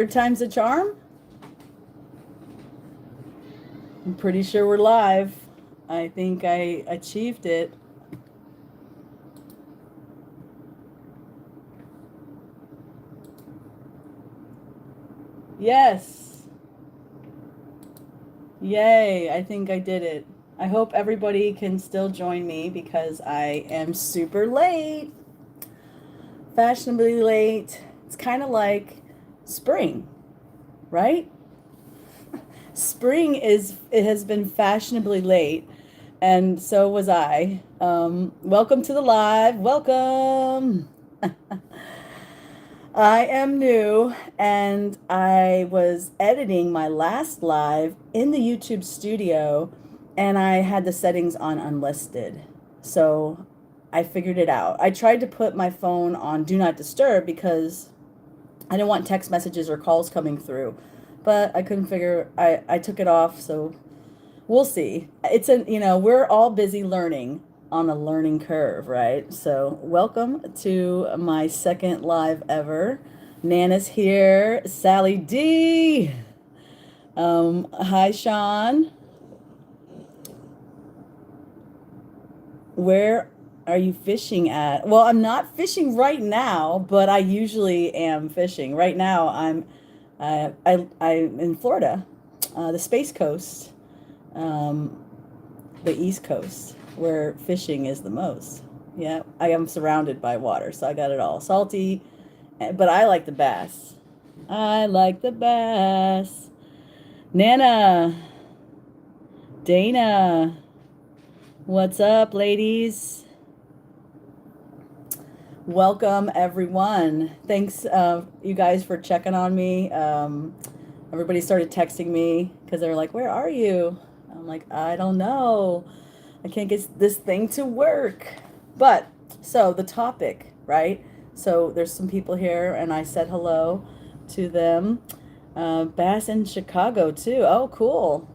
Third time's a charm? I'm pretty sure we're live. I think I achieved it. Yes. Yay, I think I did it. I hope everybody can still join me because I am super late. Fashionably late. It's kind of like spring, right? Spring it has been fashionably late, and so was I. Welcome to the live. Welcome. I am new, and I was editing my last live in the YouTube studio, and I had the settings on unlisted. So I figured it out. I tried to put my phone on Do Not Disturb because I didn't want text messages or calls coming through, but I couldn't figure. I took it off, so we'll see. We're all busy learning on a learning curve, right? So, welcome to my second live ever. Nana's here, Sally D. Hi, Sean. Where are you fishing at? Well, I'm not fishing right now, but I usually am fishing. Right now, I'm in Florida, the Space Coast. The East Coast, where fishing is the most. Yeah, I am surrounded by water, so I got it all. Salty, but I like the bass. I like the bass. Nana, Dana, what's up, ladies? Welcome, everyone. Thanks, you guys, for checking on me. Everybody started texting me because they were like, "Where are you?" I'm like, "I don't know. I can't get this thing to work." But so the topic, right? So there's some people here, and I said hello to them. Bass in Chicago too. Oh, cool.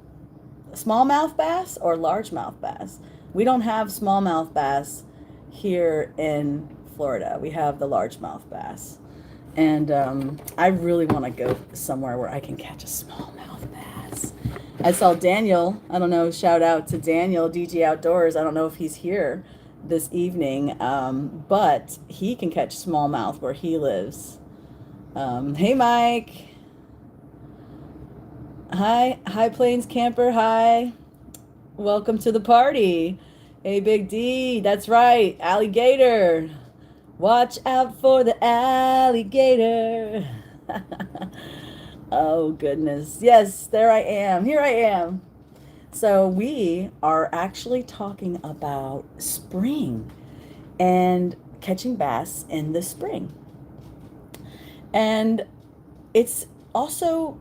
Smallmouth bass or largemouth bass? We don't have smallmouth bass here in Florida. We have the largemouth bass. And I really want to go somewhere where I can catch a smallmouth bass. I saw Daniel. I don't know. Shout out to Daniel, DG Outdoors. I don't know if he's here this evening, but he can catch smallmouth where he lives. Hey, Mike. Hi, High Plains Camper. Hi. Welcome to the party. Hey, Big D. That's right. Alligator. Watch out for the alligator. Oh, goodness. Yes, there I am. Here I am. So, we are actually talking about spring and catching bass in the spring. And it's also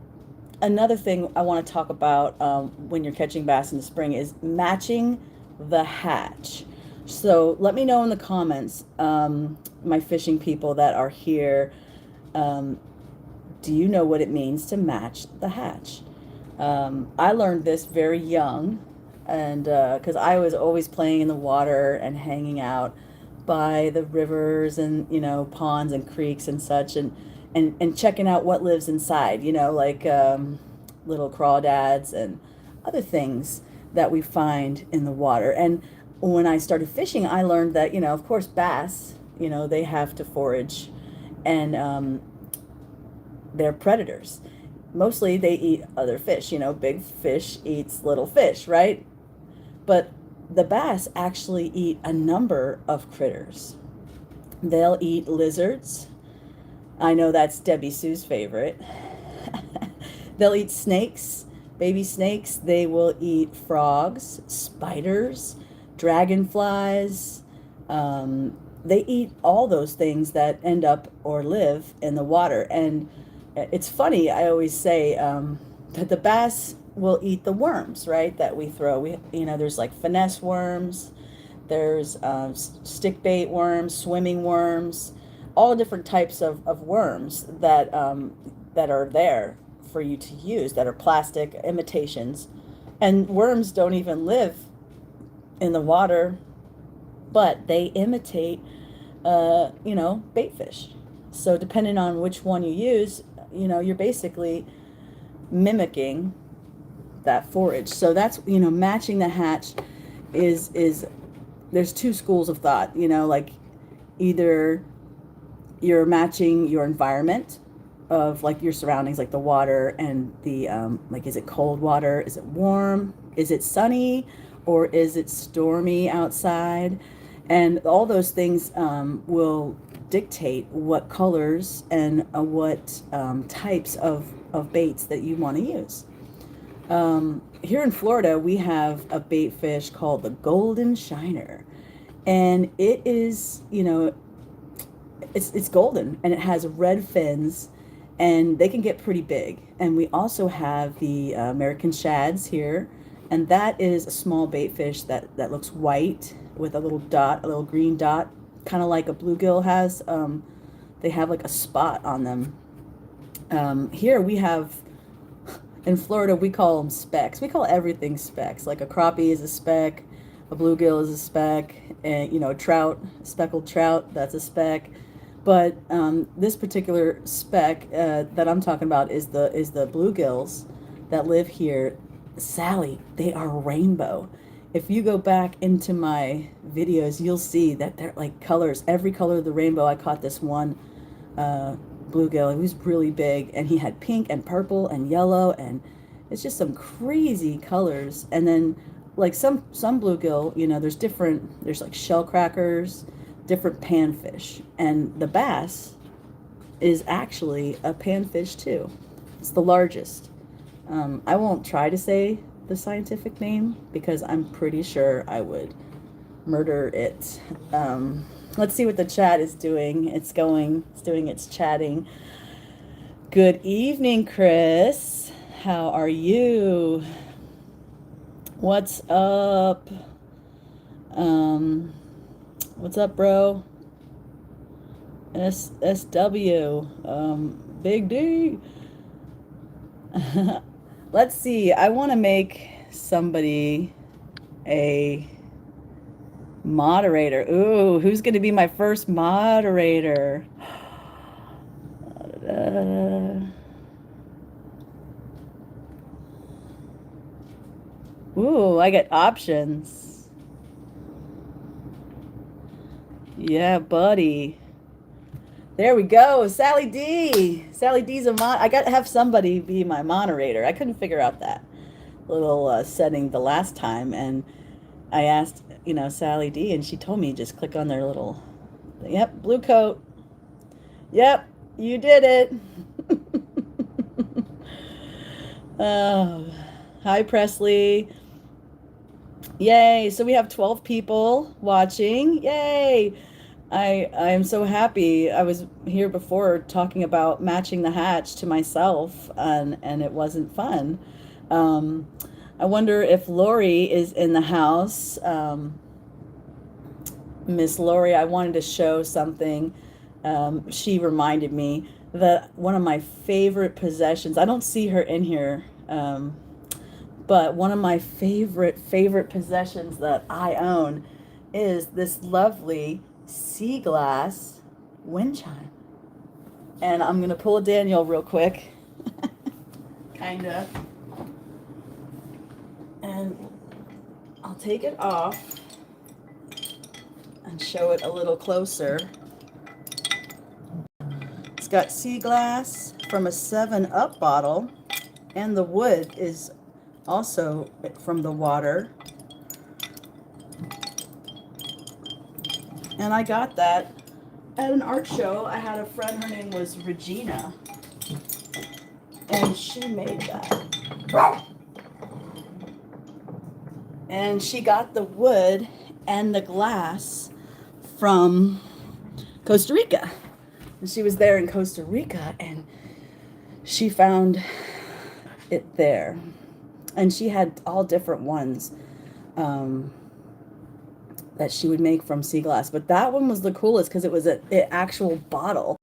another thing I want to talk about when you're catching bass in the spring is matching the hatch. So let me know in the comments, my fishing people that are here, do you know what it means to match the hatch? I learned this very young, and because I was always playing in the water and hanging out by the rivers and ponds and creeks and such, and checking out what lives inside, like little crawdads and other things that we find in the water. And when I started fishing, I learned that, of course, bass, they have to forage, and they're predators. Mostly they eat other fish, big fish eats little fish, right? But the bass actually eat a number of critters. They'll eat lizards. I know that's Debbie Sue's favorite. They'll eat snakes, baby snakes. They will eat frogs, spiders, dragonflies. They eat all those things that end up or live in the water. And it's funny, I always say that the bass will eat the worms, right, that we throw. There's like finesse worms, there's stick bait worms, swimming worms, all different types of worms that are there for you to use, that are plastic imitations. And worms don't even live in the water, but they imitate, bait fish. So depending on which one you use, you're basically mimicking that forage. So that's, matching the hatch is there's two schools of thought, like either you're matching your environment of like your surroundings, like the water and the like, is it cold water, is it warm, is it sunny, or is it stormy outside? And all those things will dictate what colors and what types of baits that you want to use. Here in Florida, we have a bait fish called the golden shiner, and it is, it's golden and it has red fins, and they can get pretty big. And we also have the American shads here, and that is a small bait fish that looks white with a little dot, a little green dot, kind of like a bluegill has. They have like a spot on them. Here we have, in Florida, we call them specks. We call everything specks. Like a crappie is a speck, a bluegill is a speck, and trout, speckled trout, that's a speck. But this particular speck that I'm talking about is the bluegills that live here. Sally, they are rainbow. If you go back into my videos, you'll see that they're like colors, every color of the rainbow. I caught this one bluegill. He was really big, and he had pink and purple and yellow, and it's just some crazy colors. And then like some bluegill, there's like shell crackers, different panfish, and the bass is actually a panfish too. It's the largest. I won't try to say the scientific name because I'm pretty sure I would murder it. Let's see what the chat is doing. It's doing its chatting. Good evening, Chris. How are you? What's up? What's up, bro? SW, Big D. Let's see. I want to make somebody a moderator. Ooh, who's going to be my first moderator? Ooh, I get options. Yeah, buddy. There we go. Sally D. Sally D's a mod. I got to have somebody be my moderator. I couldn't figure out that little setting the last time, and I asked, Sally D, and she told me just click on their little, yep, blue coat. Yep, you did it. Oh, hi, Presley. Yay. So we have 12 people watching. Yay. I am so happy. I was here before talking about matching the hatch to myself, and it wasn't fun. I wonder if Lori is in the house. Miss Lori, I wanted to show something. She reminded me that one of my favorite possessions, I don't see her in here, but one of my favorite possessions that I own is this lovely sea glass wind chime. And I'm going to pull a Daniel real quick. Kinda. And I'll take it off and show it a little closer. It's got sea glass from a 7-Up bottle, and the wood is also from the water. And I got that at an art show. I had a friend, her name was Regina, and she made that. And she got the wood and the glass from Costa Rica. And she was there in Costa Rica, and she found it there. And she had all different ones that she would make from sea glass. But that one was the coolest because it was an actual bottle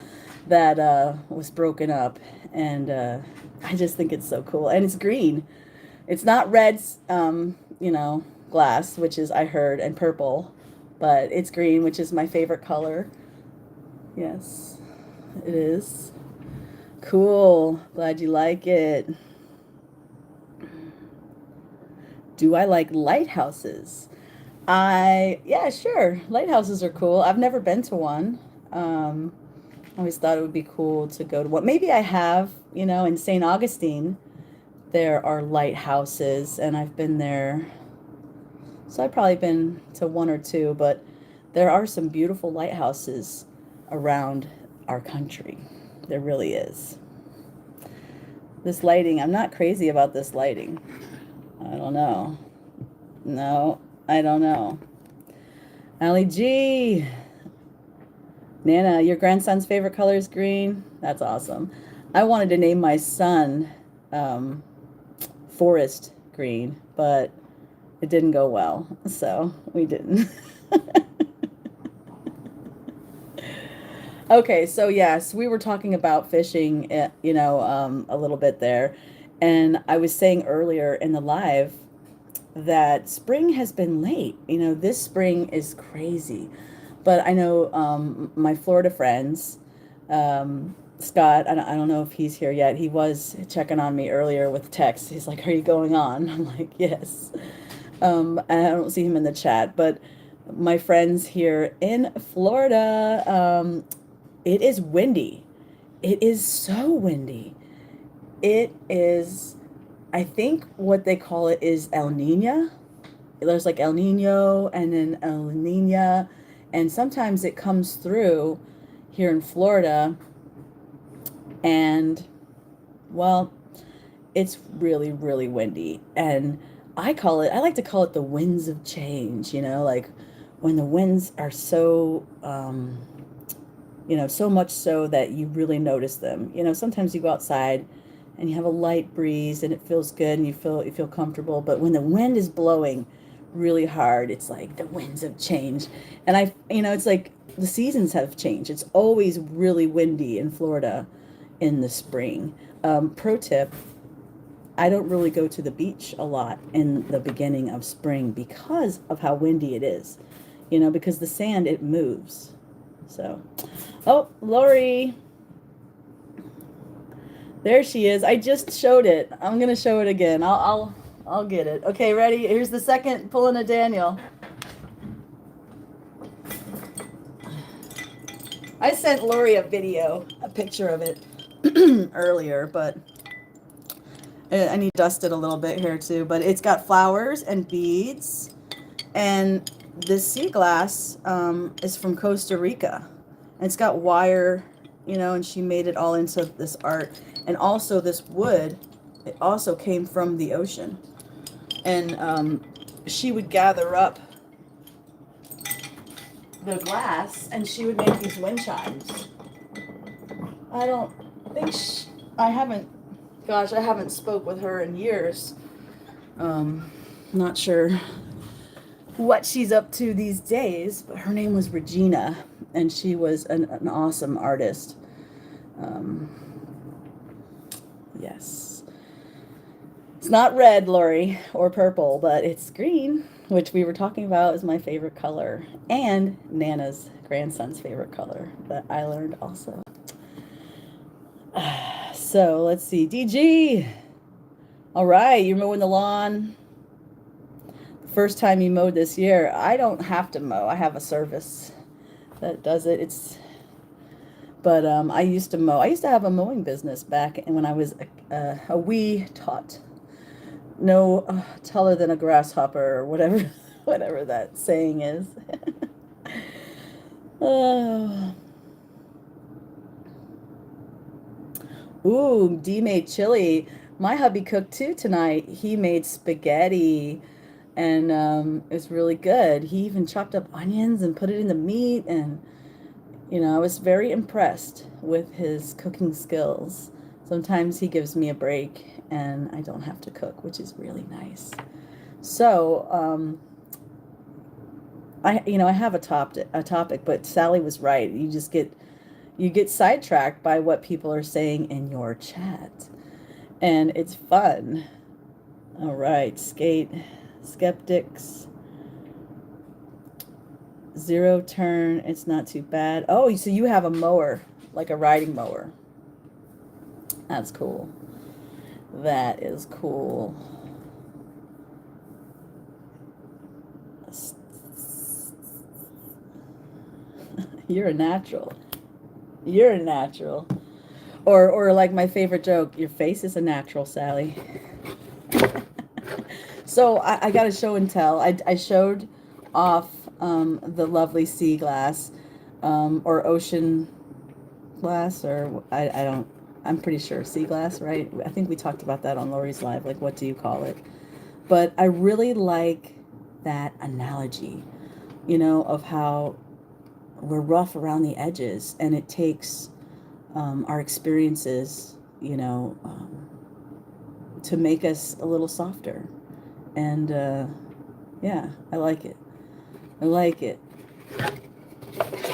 that was broken up. And I just think it's so cool. And it's green. It's not red, glass, which is, I heard, and purple. But it's green, which is my favorite color. Yes, it is. Cool. Glad you like it. Do I like lighthouses? Yeah, sure. Lighthouses are cool. I've never been to one. Um, I always thought it would be cool to go to one. Maybe I have, in St. Augustine, there are lighthouses, and I've been there. So I've probably been to one or two, but there are some beautiful lighthouses around our country. There really is. This lighting, I'm not crazy about this lighting. I don't know. No, I don't know. AllyG. Nana, your grandson's favorite color is green? That's awesome. I wanted to name my son um, Forest Green, but it didn't go well, so we didn't. Okay, so yes, we were talking about fishing, a little bit there. And I was saying earlier in the live that spring has been late. This spring is crazy. But I know my Florida friends, Scott, I don't know if he's here yet. He was checking on me earlier with text. He's like, "Are you going on?" I'm like, "Yes." And I don't see him in the chat, but my friends here in Florida, it is windy. It is so windy. It is, I think what they call it is El Nino. There's like El Nino and then El Nina, and sometimes it comes through here in Florida, and well, it's really, really windy. And I like to call it the winds of change, like when the winds are so, so much so that you really notice them. Sometimes you go outside and you have a light breeze and it feels good and you feel comfortable. But when the wind is blowing really hard, it's like the winds of change. And it's like the seasons have changed. It's always really windy in Florida in the spring. Pro tip, I don't really go to the beach a lot in the beginning of spring because of how windy it is, because the sand, it moves. So, oh, Lori, there she is. I just showed it. I'm gonna show it again. I'll get it. Okay, ready? Here's the second pulling a Daniel. I sent Lori a picture of it earlier, but I need to dust it a little bit here too. But it's got flowers and beads, and this sea glass is from Costa Rica. And it's got wire, and she made it all into this art. And also this wood, it also came from the ocean. And she would gather up the glass and she would make these wind chimes. I don't think I haven't spoke with her in years. Not sure what she's up to these days, but her name was Regina, and she was an awesome artist. Yes. It's not red, Lori, or purple, but it's green, which we were talking about is my favorite color, and Nana's grandson's favorite color that I learned also. So let's see. DG. All right, you're mowing the lawn. First time you mowed this year. I don't have to mow. I have a service that does it. But I used to mow. I used to have a mowing business back when I was a wee tot. No taller than a grasshopper or whatever, whatever that saying is. Oh. Ooh, D made chili. My hubby cooked too tonight. He made spaghetti, and it was really good. He even chopped up onions and put it in the meat, and I was very impressed with his cooking skills. Sometimes he gives me a break and I don't have to cook, which is really nice. So, I have a topic, but Sally was right. You get sidetracked by what people are saying in your chat, and it's fun. All right, skeptics. Zero turn, it's not too bad. Oh, so you have a mower, like a riding mower. That's cool. That is cool. You're a natural. You're a natural. Or like my favorite joke, your face is a natural, Sally. So I got a show and tell. I showed off the lovely sea glass, or ocean glass, or I don't, I'm pretty sure sea glass, right? I think we talked about that on Lori's Live, like what do you call it? But I really like that analogy, of how we're rough around the edges, and it takes our experiences, to make us a little softer. And yeah, I like it. I like it.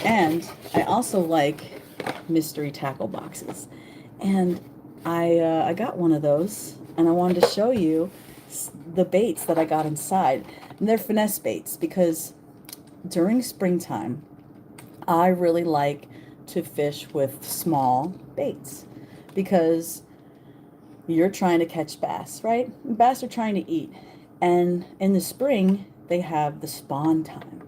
And I also like mystery tackle boxes. And I got one of those, and I wanted to show you the baits that I got inside. And they're finesse baits because during springtime, I really like to fish with small baits because you're trying to catch bass, right? Bass are trying to eat. And in the spring, they have the spawn time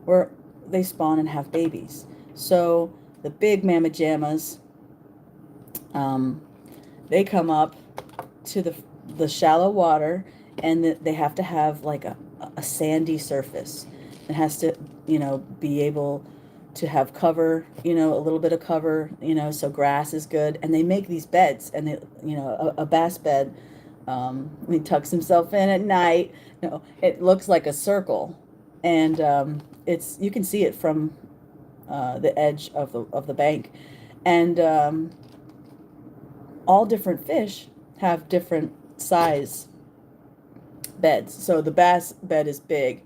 where they spawn and have babies. So the big mamma jammas, they come up to the shallow water, and they have to have like a sandy surface. It has to, be able to have cover, a little bit of cover, so grass is good. And they make these beds, and they, a bass bed, he tucks himself in at night. It looks like a circle, and you can see it from the edge of the bank, and all different fish have different size beds. So the bass bed is big,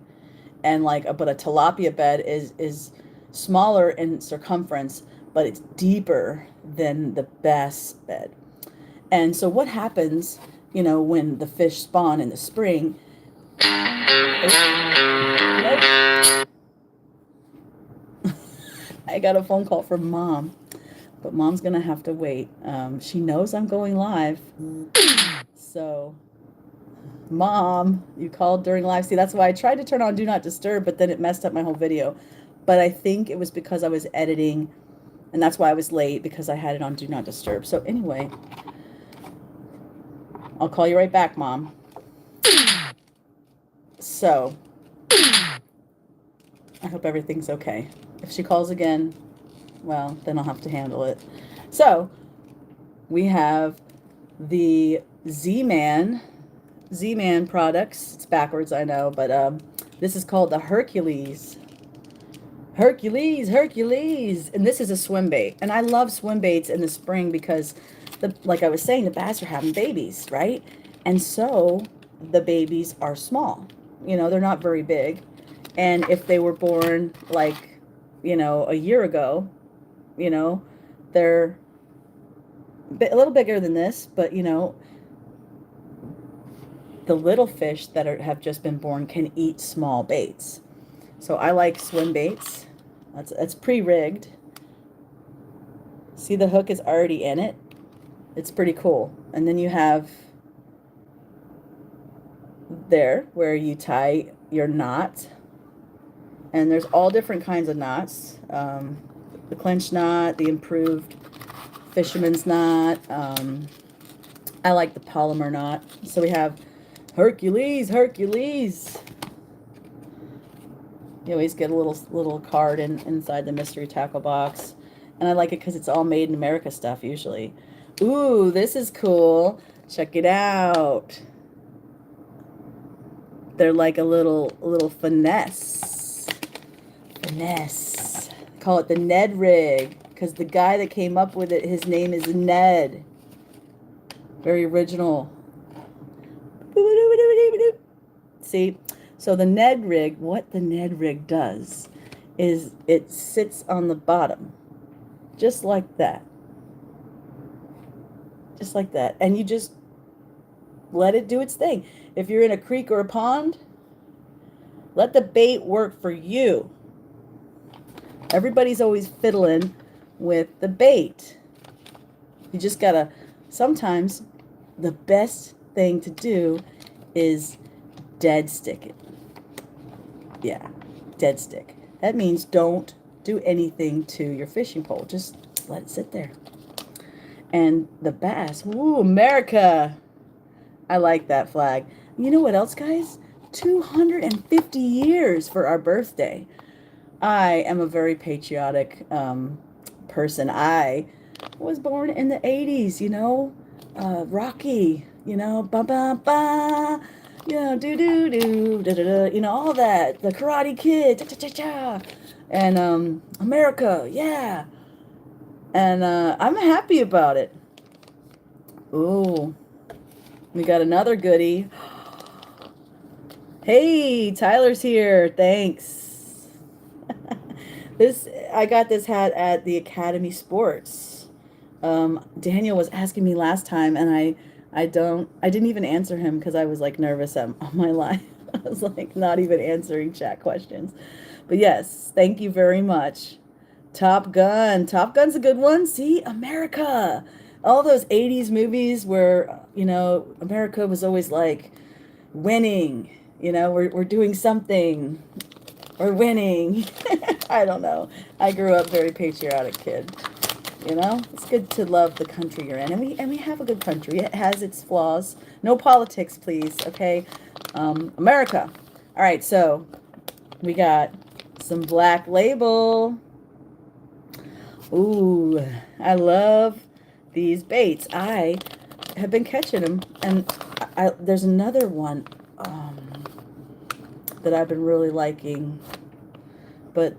and but a tilapia bed is smaller in circumference, but it's deeper than the bass bed. And so what happens, when the fish spawn in the spring? I got a phone call from Mom, but Mom's gonna have to wait. She knows I'm going live, so Mom, you called during live. See, that's why I tried to turn on Do Not Disturb, but then it messed up my whole video. But I think it was because I was editing, and that's why I was late, because I had it on Do Not Disturb. So anyway, I'll call you right back, Mom. So I hope everything's okay. If she calls again, well, then I'll have to handle it. So we have the Z-Man products. It's backwards, I know, but this is called the Hercules. Hercules. And this is a swim bait. And I love swim baits in the spring because, like I was saying, the bass are having babies, right? And so the babies are small. They're not very big. And if they were born like, a year ago, they're a little bigger than this, but, the little fish that have just been born can eat small baits. So I like swim baits. That's pre-rigged. See, the hook is already in it. It's pretty cool. And then you have there where you tie your knot. And there's all different kinds of knots. The clench knot, the improved fisherman's knot. I like the polymer knot. So we have Hercules. You always get a little card inside the mystery tackle box. And I like it because it's all made in America stuff usually. Ooh, this is cool. Check it out. They're like a little finesse. Call it the Ned rig, because the guy that came up with it, his name is Ned. Very original. See? So the Ned rig, what the Ned rig does is it sits on the bottom, just like that. Just like that. And you just let it do its thing. If you're in a creek or a pond, let the bait work for you. Everybody's always fiddling with the bait. You just gotta sometimes the best thing to do is dead stick it. Yeah, dead stick. That means don't do anything to your fishing pole. Just let it sit there. And the bass, ooh, America. I like that flag. You know what else, guys? 250 years for our birthday. I am a very patriotic person. I was born in the 80s, you know, Rocky, you know, ba ba ba, you know, do do do da da da, you know, all that, the Karate Kid, cha cha cha cha, and America, yeah, and I'm happy about it. Ooh, we got another goodie. Hey, Tyler's here. Thanks. This I got this hat at the Academy Sports. Daniel was asking me last time, and I didn't even answer him because I was like nervous on my live. I was like not even answering chat questions. But yes, thank you very much. Top Gun. Top Gun's a good one. See, America. All those 80s movies where, you know, America was always like winning. You know, we're doing something. We're winning. I don't know. I grew up very patriotic kid. You know, it's good to love the country you're in, and we have a good country. It has its flaws. No politics, please. Okay, America. All right, so we got some Black Label. Ooh, I love these baits. I have been catching them, and there's another one that I've been really liking. But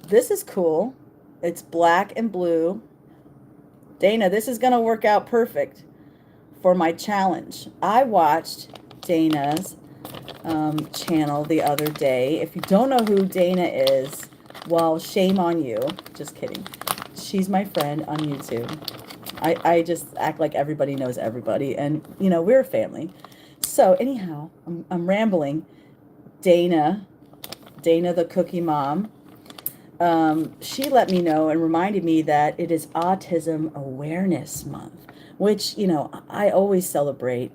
this is cool. It's black and blue. Dana, this is going to work out perfect for my challenge. I watched Dana's channel the other day. If you don't know who Dana is, well, shame on you. Just kidding. She's my friend on YouTube. I just act like everybody knows everybody, and you know, we're a family. So anyhow, I'm rambling. Dana the cookie mom, she let me know and reminded me that it is Autism Awareness Month, which, you know, I always celebrate.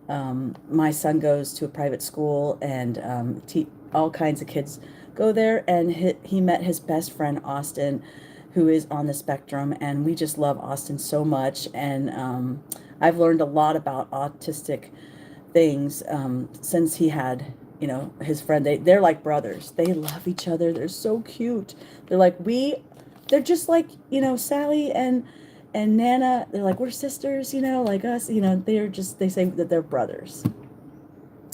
My son goes to a private school, and all kinds of kids go there, and he met his best friend, Austin, who is on the spectrum, and we just love Austin so much, and I've learned a lot about autistic things since he had, you know, his friend. They're like brothers. They love each other. They're so cute. They're just like, you know, Sally and Nana. They're like, we're sisters, you know, like us, you know. They say that they're brothers,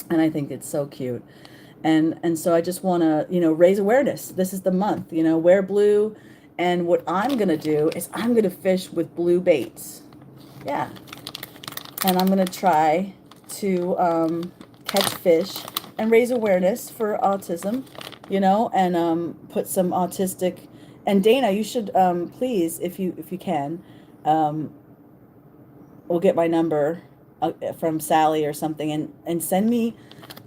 and I think it's so cute. And so I just want to, you know, raise awareness. This is the month, you know, wear blue. And what I'm going to do is I'm going to fish with blue baits. Yeah. And I'm going to try to catch fish and raise awareness for autism, you know, and put some autistic. And Dana, you should please, if you can, we'll get my number from Sally or something, and send me.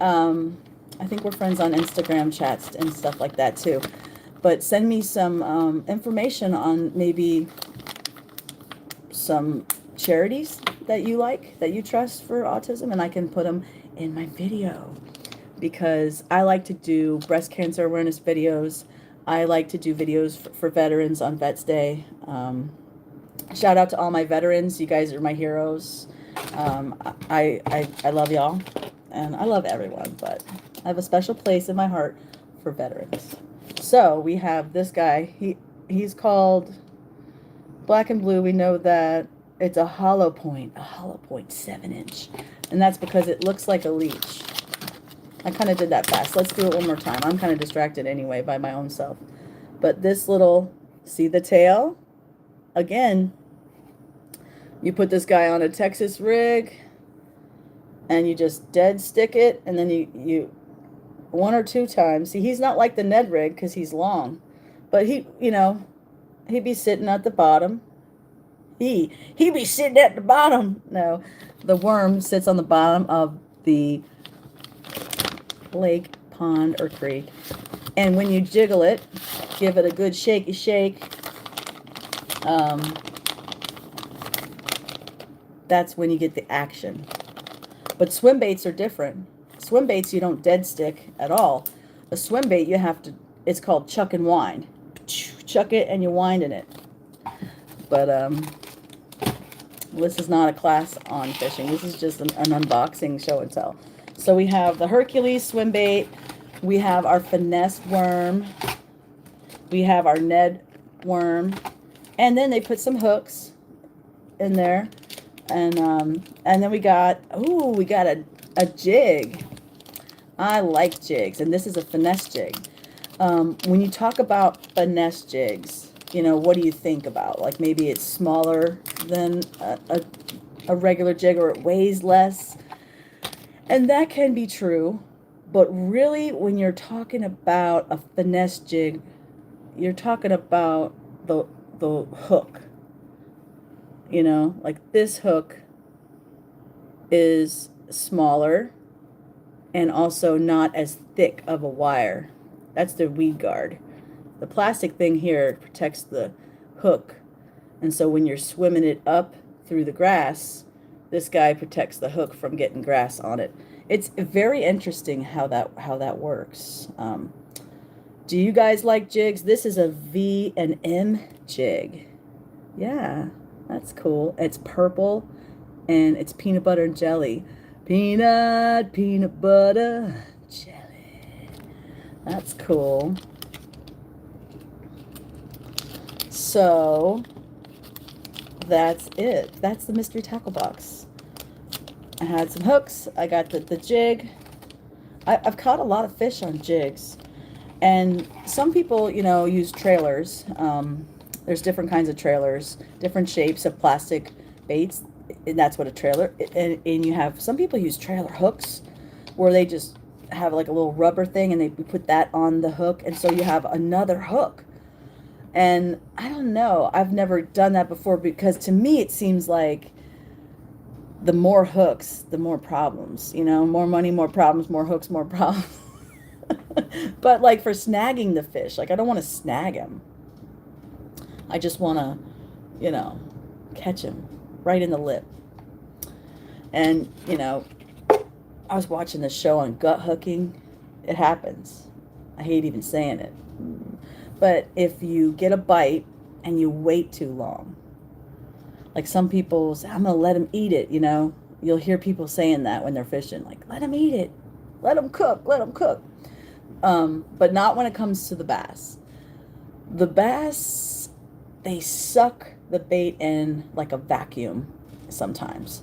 I think we're friends on Instagram chats and stuff like that too. But send me some information on maybe some charities that you like, that you trust for autism, and I can put them in my video. Because I like to do breast cancer awareness videos. I like to do videos for veterans on Vets Day. Shout out to all my veterans. You guys are my heroes. I love y'all, and I love everyone, but I have a special place in my heart for veterans. So we have this guy. He's called Black and Blue. We know that it's a hollow point 7-inch, and that's because it looks like a leech. I kind of did that fast. Let's do it one more time. I'm kind of distracted anyway by my own self. But this little, see the tail? Again, you put this guy on a Texas rig, and you just dead stick it, and then you one or two times. See, he's not like the Ned rig because he's long, but he, you know, he'd be sitting at the bottom. He'd be sitting at the bottom. No, the worm sits on the bottom of the lake, pond, or creek, and when you jiggle it, give it a good shaky shake. that's when you get the action. But swim baits are different. Swim baits, you don't dead stick at all. A swim bait, you have to, it's called chuck and wind. Chuck it and you wind in it. But this is not a class on fishing. This is just an unboxing show and tell. So we have the Hercules swim bait. We have our finesse worm. We have our Ned worm. And then they put some hooks in there. And then we got a jig. I like jigs, and this is a finesse jig. When you talk about finesse jigs, you know, what do you think about? Like maybe it's smaller than a regular jig, or it weighs less. And that can be true, but really when you're talking about a finesse jig, you're talking about the hook. You know, like this hook is smaller and also not as thick of a wire. That's the weed guard. The plastic thing here protects the hook. And so when you're swimming it up through the grass, this guy protects the hook from getting grass on it. It's very interesting how that works. Do you guys like jigs? This is a V&M jig. Yeah, that's cool. It's purple and it's peanut butter and jelly. Peanut butter, jelly. That's cool. So that's it. That's the mystery tackle box. I had some hooks. I got the jig. I've caught a lot of fish on jigs. And some people, you know, use trailers. There's different kinds of trailers, different shapes of plastic baits. And that's what a trailer, and you have, some people use trailer hooks where they just have like a little rubber thing and they put that on the hook. And so you have another hook. And I don't know, I've never done that before, because to me it seems like the more hooks, the more problems, you know, more money, more problems, more hooks, more problems. But like for snagging the fish, like I don't want to snag him. I just want to, you know, catch him right in the lip. And, you know, I was watching this show on gut hooking. It happens. I hate even saying it. But if you get a bite and you wait too long, like some people say, I'm going to let him eat it, you know. You'll hear people saying that when they're fishing, like, let him eat it. Let him cook. Let him cook. But not when it comes to the bass. The bass, they suck the bait in like a vacuum sometimes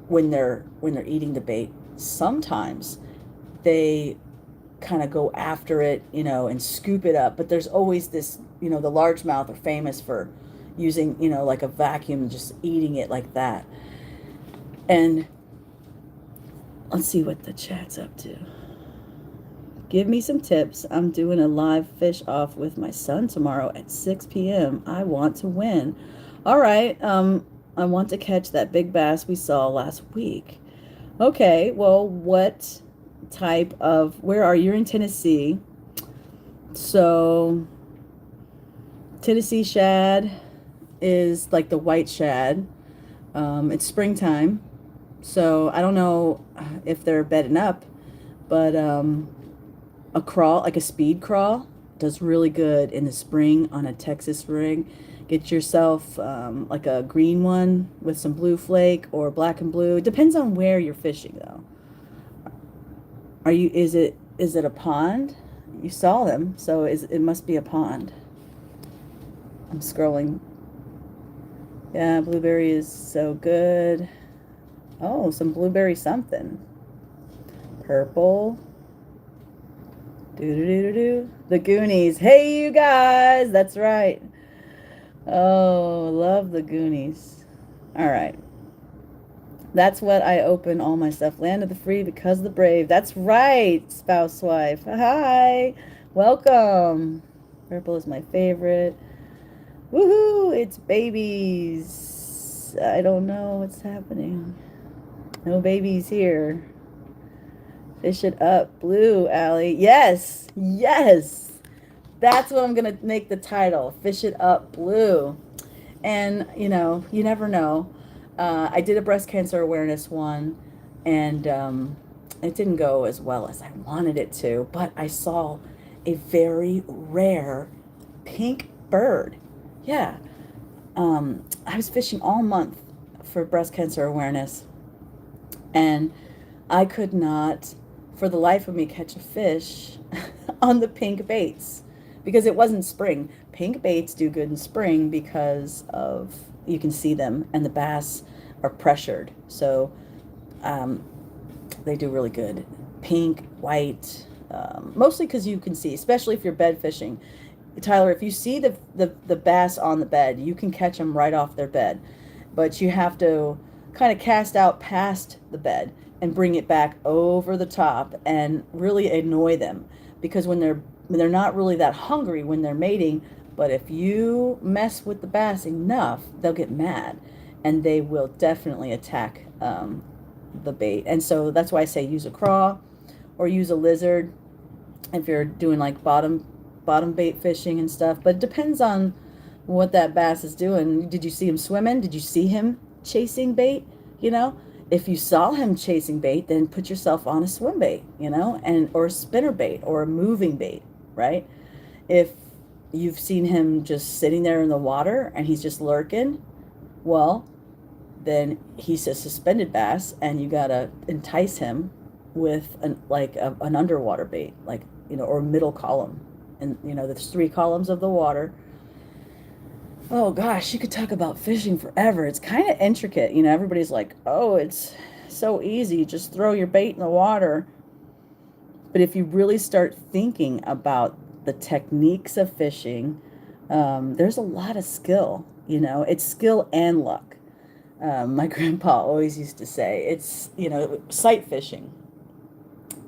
when they're eating the bait. Sometimes they kind of go after it, you know, and scoop it up. But there's always this, you know, the largemouth are famous for using, you know, like a vacuum and just eating it like that. And let's see what the chat's up to. Give me some tips. I'm doing a live fish off with my son tomorrow at 6 p.m. I want to win. All right. I want to catch that big bass we saw last week. Okay. Well, what type of, where are you? You're in Tennessee. So Tennessee shad is like the white shad. It's springtime. So I don't know if they're bedding up, but a crawl, like a speed crawl, does really good in the spring on a Texas rig. Get yourself like a green one with some blue flake or black and blue. It depends on where you're fishing though. Is it a pond? You saw them, so it must be a pond. I'm scrolling. Yeah, blueberry is so good. Oh, some blueberry something. Purple. Do-do-do-do-do. The Goonies. Hey, you guys. That's right. Oh, love the Goonies. All right. That's what I open all my stuff. Land of the free because of the brave. That's right, spouse wife. Hi. Welcome. Purple is my favorite. Woohoo. It's babies. I don't know what's happening. No babies here. Fish it up. Blue, Allie. Yes. Yes. That's what I'm going to make the title. Fish it up blue. And, you know, you never know. I did a breast cancer awareness one, and it didn't go as well as I wanted it to, but I saw a very rare pink bird. Yeah. I was fishing all month for breast cancer awareness, and I could not, for the life of me, catch a fish on the pink baits because it wasn't spring. Pink baits do good in spring because of you can see them, and the bass are pressured, so um, they do really good. Pink, white, mostly because you can see, especially if you're bed fishing. Tyler, if you see the bass on the bed, you can catch them right off their bed, but you have to kind of cast out past the bed and bring it back over the top and really annoy them because when they're not really that hungry when they're mating, but if you mess with the bass enough, they'll get mad and they will definitely attack the bait. And so that's why I say use a craw or use a lizard if you're doing like bottom bait fishing and stuff. But it depends on what that bass is doing. Did you see him swimming? Did you see him chasing bait? You know, if you saw him chasing bait, then put yourself on a swim bait, you know, and or a spinner bait or a moving bait, right? If you've seen him just sitting there in the water and he's just lurking, well, then he's a suspended bass, and you gotta entice him with an underwater bait, like or middle column, and there's three columns of the water. Oh gosh, you could talk about fishing forever. It's kind of intricate, Everybody's like, "Oh, it's so easy. Just throw your bait in the water." But if you really start thinking about the techniques of fishing, there's a lot of skill. It's skill and luck. My grandpa always used to say, it's sight fishing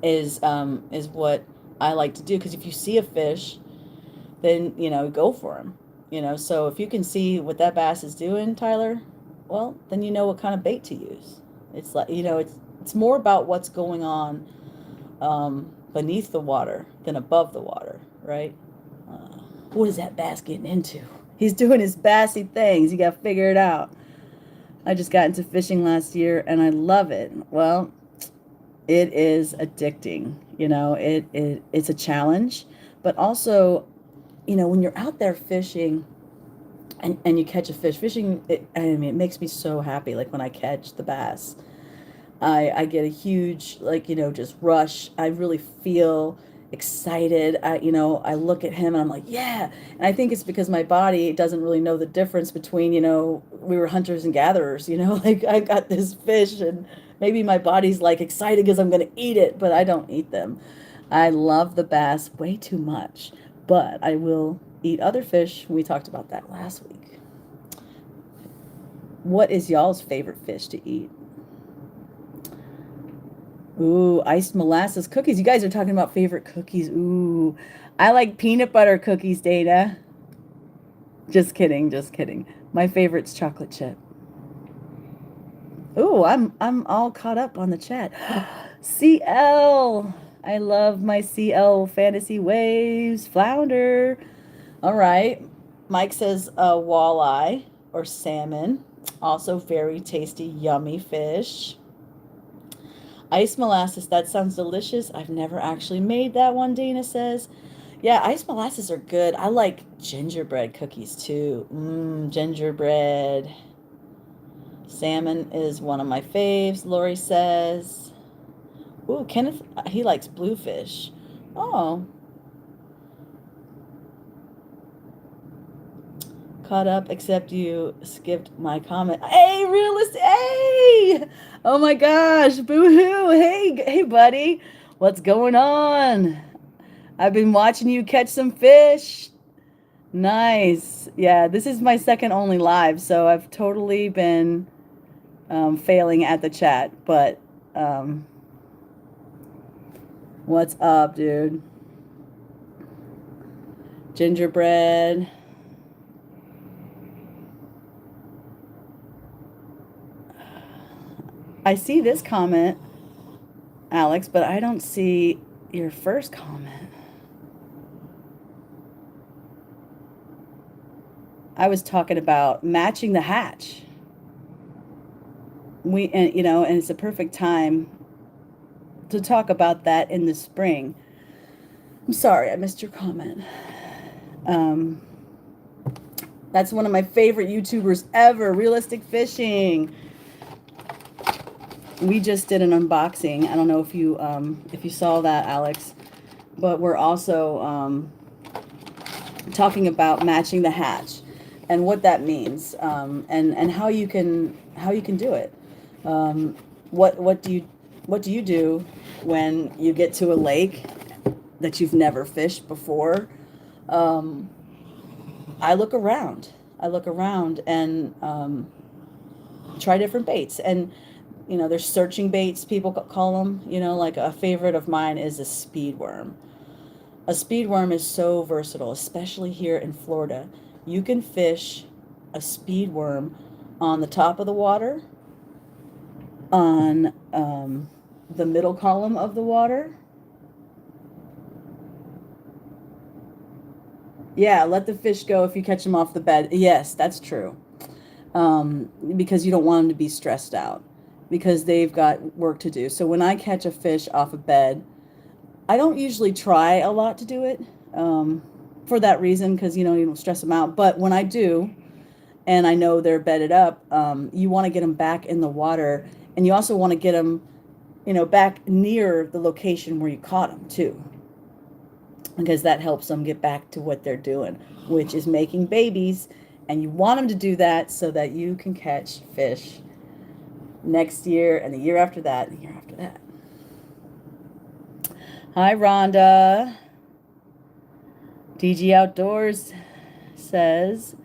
is what I like to do, because if you see a fish, then go for him. So if you can see what that bass is doing, Tyler, well, then you know what kind of bait to use. It's like it's more about what's going on beneath the water than above the water, right? What is that bass getting into? He's doing his bassy things. You got to figure it out. I just got into fishing last year and I love it. Well, it is addicting. It's a challenge, but also, when you're out there fishing and you catch a fish, it makes me so happy. Like when I catch the bass, I get a huge, just rush. I really feel excited. I look at him and I'm like, yeah. And I think it's because my body doesn't really know the difference between, we were hunters and gatherers, like I got this fish and maybe my body's like excited because I'm going to eat it, but I don't eat them. I love the bass way too much, but I will eat other fish. We talked about that last week. What is y'all's favorite fish to eat? Ooh, iced molasses cookies. You guys are talking about favorite cookies. Ooh, I like peanut butter cookies, Dana. Just kidding, just kidding. My favorite's chocolate chip. Ooh, I'm all caught up on the chat. CL. I love my CL fantasy waves. Flounder. All right. Mike says walleye or salmon. Also very tasty, yummy fish. Ice molasses, that sounds delicious. I've never actually made that one, Dana says. Yeah, ice molasses are good. I like gingerbread cookies too. Gingerbread. Salmon is one of my faves, Lori says. Ooh, Kenneth, he likes bluefish. Oh. Caught up, except you skipped my comment. Hey, realist, hey! Oh my gosh, boo-hoo. Hey, buddy. What's going on? I've been watching you catch some fish. Nice. Yeah, this is my second only live, so I've totally been failing at the chat. But what's up, dude? Gingerbread. I see this comment, Alex, but I don't see your first comment. I was talking about matching the hatch. and and it's a perfect time to talk about that in the spring. I'm sorry, I missed your comment. Um, that's one of my favorite YouTubers ever, Realistic Fishing. We just did an unboxing. I don't know if you saw that, Alex, but we're also talking about matching the hatch and what that means, and how you can do it. Um, what do you do when you get to a lake that you've never fished before? Um, I look around. I look around and try different baits. And there's searching baits, people call them. Like a favorite of mine is a speed worm. A speed worm is so versatile, especially here in Florida. You can fish a speed worm on the top of the water, on the middle column of the water. Yeah, let the fish go if you catch them off the bed. Yes, that's true. Because you don't want them to be stressed out because they've got work to do. So when I catch a fish off a bed, I don't usually try a lot to do it, for that reason, because you don't stress them out. But when I do, and I know they're bedded up, you want to get them back in the water, and you also want to get them, back near the location where you caught them too, because that helps them get back to what they're doing, which is making babies. And you want them to do that so that you can catch fish next year and the year after that and the year after that. Hi, Rhonda. DG Outdoors says,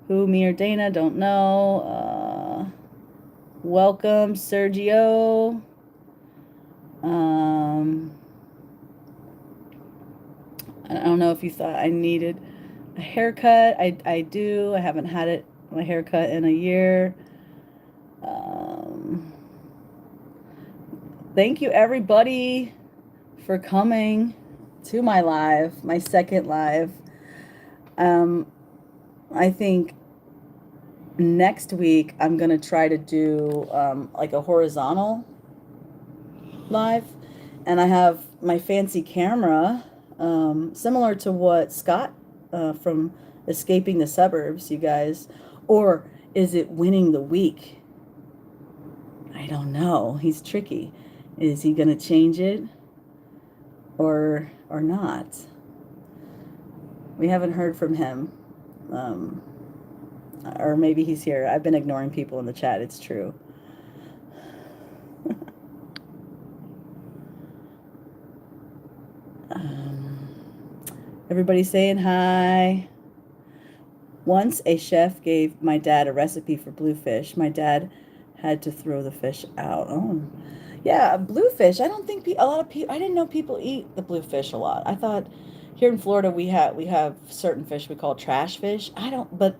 who, me or Dana, don't know. Welcome, Sergio. I don't know if you thought I needed a haircut. I do. I haven't had my haircut in a year. Thank you, everybody, for coming to my live, my second live. I think next week I'm going to try to do like a horizontal live. And I have my fancy camera, similar to what Scott from Escaping the Suburbs, you guys. Or is it Winning the Week? I don't know. He's tricky. Is he going to change it or not? We haven't heard from him. Or maybe he's here. I've been ignoring people in the chat. It's true. Everybody saying hi. Once a chef gave my dad a recipe for bluefish. My dad had to throw the fish out. Oh, yeah, bluefish. I don't think a lot of people. I didn't know people eat the bluefish a lot. I thought here in Florida we have certain fish we call trash fish. But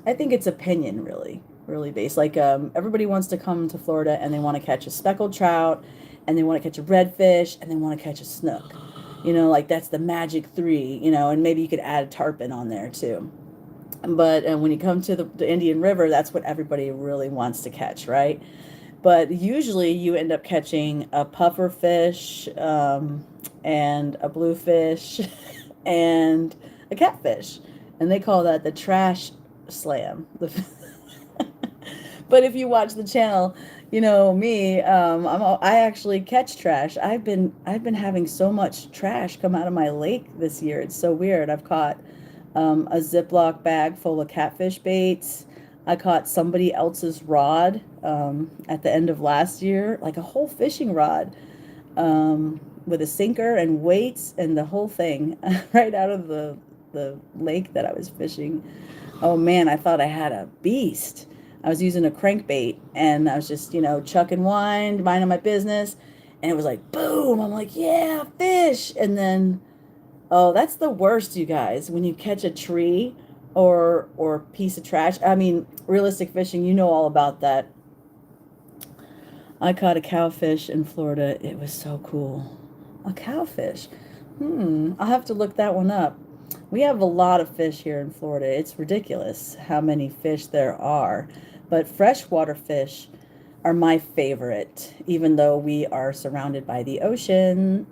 I think it's opinion, really based. Like everybody wants to come to Florida and they want to catch a speckled trout, and they want to catch a redfish, and they want to catch a snook. Like that's the magic three. And maybe you could add a tarpon on there too. But when you come to the Indian River, that's what everybody really wants to catch, right? But usually you end up catching a puffer fish, and a bluefish and a catfish. And they call that the trash slam. But if you watch the channel, me, I actually catch trash. I've been having so much trash come out of my lake this year. It's so weird. I've caught a Ziploc bag full of catfish baits. I caught somebody else's rod at the end of last year, like a whole fishing rod, with a sinker and weights and the whole thing right out of the lake that I was fishing. Oh man, I thought I had a beast. I was using a crankbait and I was just, chuck and wind, minding my business. And it was like, boom. I'm like, yeah, fish. And then, oh, that's the worst, you guys, when you catch a tree or piece of trash. I mean, realistic fishing, you know all about that. I caught a cowfish in Florida. It was so cool. A cowfish. I'll have to look that one up. We have a lot of fish here in Florida. It's ridiculous how many fish there are. But freshwater fish, are my favorite, even though we are surrounded by the ocean.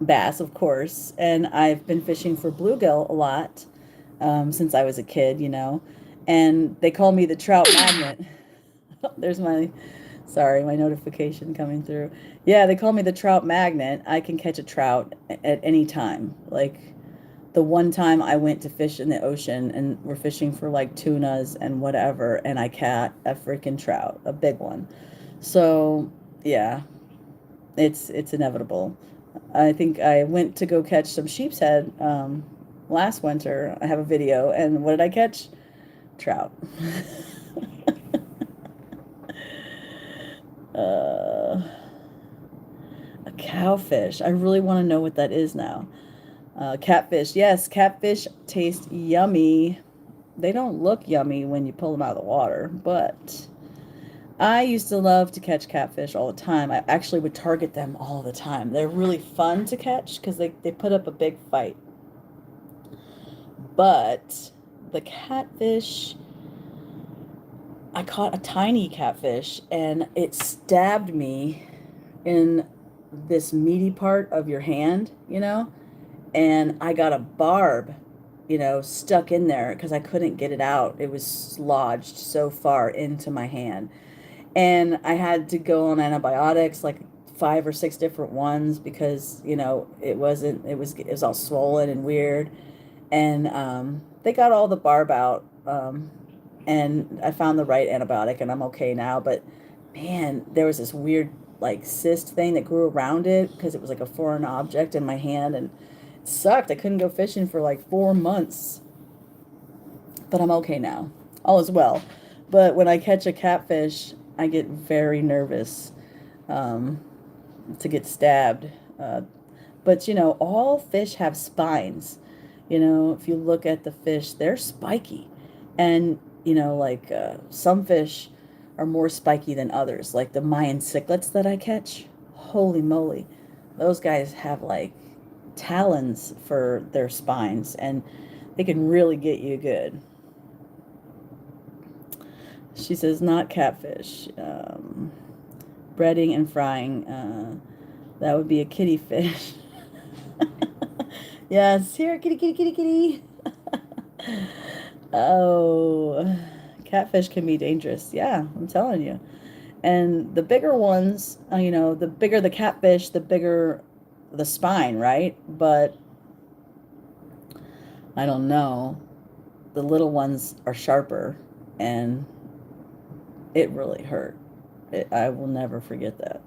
Bass, of course, and I've been fishing for bluegill a lot since I was a kid, you know, and they call me the trout magnet. There's my, sorry, my notification coming through. Yeah, they call me the trout magnet. I can catch a trout at any time. Like the one time I went to fish in the ocean and we're fishing for like tunas and whatever, and I caught a freaking trout, a big one. So yeah, it's inevitable. I think I went to go catch some sheep's head last winter. I have a video, and what did I catch? Trout. uh, a cowfish. I really want to know what that is now. Catfish. Yes, catfish taste yummy. They don't look yummy when you pull them out of the water, but I used to love to catch catfish all the time. I actually would target them all the time. They're really fun to catch because they put up a big fight. But the catfish, I caught a tiny catfish and it stabbed me in this meaty part of your hand, you know, and I got a barb, you know, stuck in there because I couldn't get it out. It was lodged so far into my hand. And I had to go on antibiotics, like 5 or 6 different ones, because you know it was all swollen and weird. And they got all the barb out, and I found the right antibiotic, and I'm okay now. But man, there was this weird like cyst thing that grew around it because it was like a foreign object in my hand, and it sucked. I couldn't go fishing for like 4 months, but I'm okay now. All is well. But when I catch a catfish, I get very nervous um, to get stabbed. But you know, all fish have spines. You know, if you look at the fish, they're spiky. And, you know, like some fish are more spiky than others, like the Mayan cichlids that I catch. Holy moly. Those guys have like talons for their spines, and they can really get you good. She says, not catfish. Breading and frying. That would be a kitty fish. Yes, here, kitty, kitty, kitty, kitty. Oh, catfish can be dangerous. Yeah, I'm telling you. And the bigger ones, you know, the bigger the catfish, the bigger the spine, right? But I don't know. The little ones are sharper, and it really hurt. I will never forget that.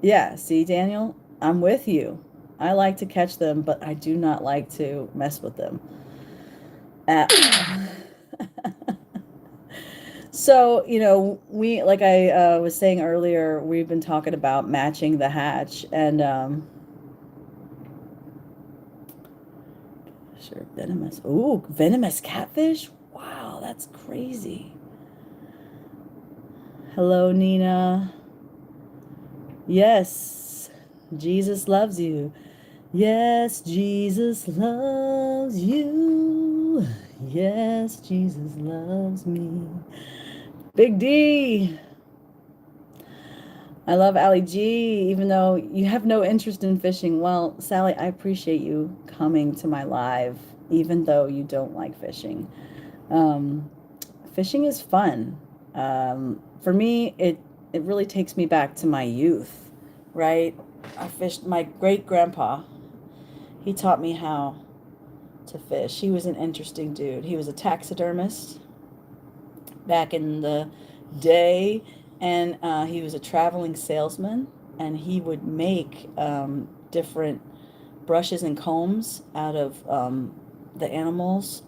Yeah, see, Daniel, I'm with you. I like to catch them, but I do not like to mess with them at all. So, you know, we, like I was saying earlier, we've been talking about matching the hatch, and sure, venomous. Ooh, venomous catfish? Wow, that's crazy. Hello, Nina. Yes, Jesus loves you. Yes, Jesus loves you. Yes, Jesus loves me. Big D. I love AllyG, even though you have no interest in fishing. Well, Sally, I appreciate you coming to my live, even though you don't like fishing. Um, Fishing is fun. For me, it really takes me back to my youth, right? I fished, my great grandpa. He taught me how to fish. He was an interesting dude. He was a taxidermist back in the day, and he was a traveling salesman, and he would make different brushes and combs out of the animals'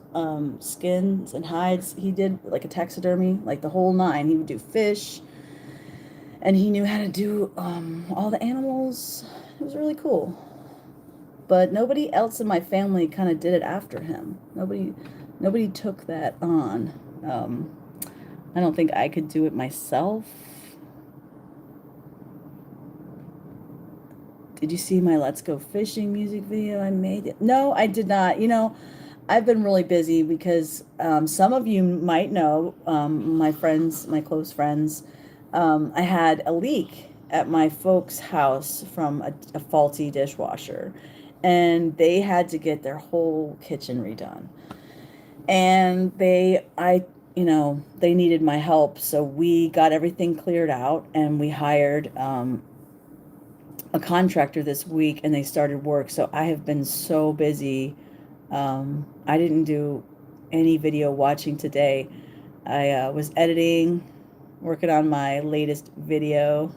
skins and hides. He did like a taxidermy, like the whole nine. He would do fish, and he knew how to do all the animals. It was really cool. But nobody else in my family kind of did it after him. Nobody took that on. I don't think I could do it myself. Did you see my Let's Go Fishing music video I made? No, I did not. You know, I've been really busy because some of you might know, my friends, my close friends, I had a leak at my folks' house from a faulty dishwasher, and they had to get their whole kitchen redone. And they needed my help, so we got everything cleared out, and we hired a contractor this week, and they started work. So I have been so busy. I didn't do any video watching today. I was editing, working on my latest video.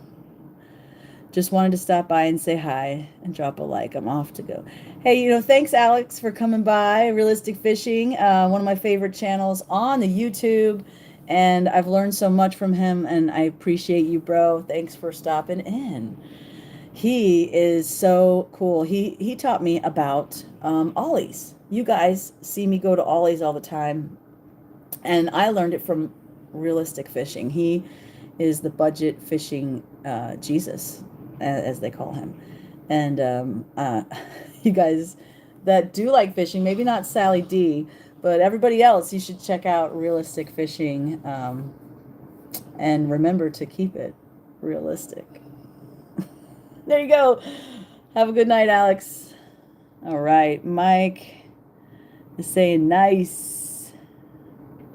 Just wanted to stop by and say hi and drop a like. I'm off to go. Hey, thanks, Alex, for coming by. Realistic Fishing, one of my favorite channels on the YouTube. And I've learned so much from him, and I appreciate you, bro. Thanks for stopping in. He is so cool. He taught me about ollies. You guys see me go to ollies all the time, and I learned it from Realistic Fishing. He is the budget fishing Jesus, as they call him. And you guys that do like fishing, maybe not Sally D, but everybody else, you should check out Realistic Fishing, and remember to keep it realistic. There you go. Have a good night, Alex. All right, Mike is saying nice.